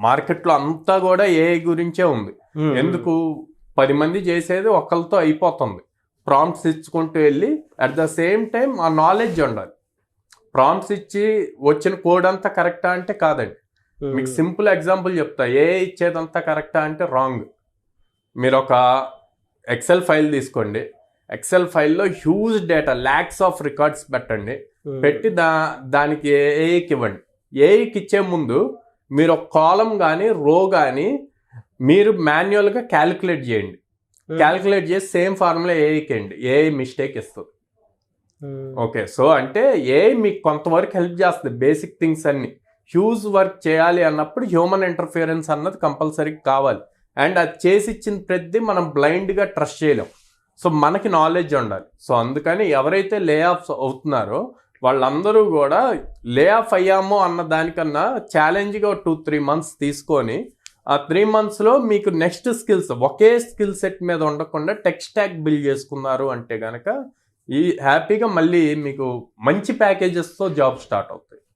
మార్కెట్లో అంతా కూడా ఏఐ గురించే ఉంది. ఎందుకు 10 మంది చేసేది ఒకరితో అయిపోతుంది. ప్రాంప్ట్స్ ఇచ్చుకుంటూ వెళ్ళి అట్ ద సేమ్ టైం ఆ నాలెడ్జ్ ఉండాలి. ప్రాంప్ట్స్ ఇచ్చి వచ్చిన కోడ్ అంతా కరెక్టా అంటే కాదండి. మీకు సింపుల్ ఎగ్జాంపుల్ చెప్తా. ఏఐ ఇచ్చేదంతా కరెక్టా అంటే రాంగ్. మీరు ఒక ఎక్సెల్ ఫైల్ తీసుకోండి. ఎక్సెల్ ఫైల్లో huge data lakhs of records పెట్టండి. పెట్టి దానికి ఏఐకి ఇవ్వండి. ఏఐకి ఇచ్చే ముందు మీరు ఒక కాలం కానీ రో కానీ మీరు మాన్యువల్గా క్యాలిక్యులేట్ చేయండి. క్యాలిక్యులేట్ చేసి సేమ్ ఫార్ములా ఏఐకి అండి. ఏఐ మిస్టేక్ ఇస్తుంది. ఓకే, సో అంటే ఏఐ మీకు కొంతవరకు హెల్ప్ చేస్తుంది. బేసిక్ థింగ్స్ అన్ని హ్యూజ్ వర్క్ చేయాలి అన్నప్పుడు హ్యూమన్ ఇంటర్ఫియరెన్స్ అన్నది కంపల్సరీ కావాలి. అండ్ అది చేసి ఇచ్చిన ప్రతి మనం బ్లైండ్గా ట్రస్ట్ చేయలేం. సో మనకి నాలెడ్జ్ ఉండాలి. సో అందుకని ఎవరైతే లే ఆఫ్స్ అవుతున్నారో వాళ్ళందరూ కూడా లే ఆఫ్ అయ్యాము అన్న దానికన్నా ఛాలెంజ్గా 2-3 months తీసుకొని ఆ 3 monthsలో మీకు నెక్స్ట్ స్కిల్స్ ఒకే స్కిల్ సెట్ మీద ఉండకుండా టెక్ స్టాక్ బిల్డ్ చేసుకున్నారు అంటే కనుక ఈ హ్యాపీగా మళ్ళీ మీకు మంచి ప్యాకేజెస్తో జాబ్ స్టార్ట్ అవుతాయి.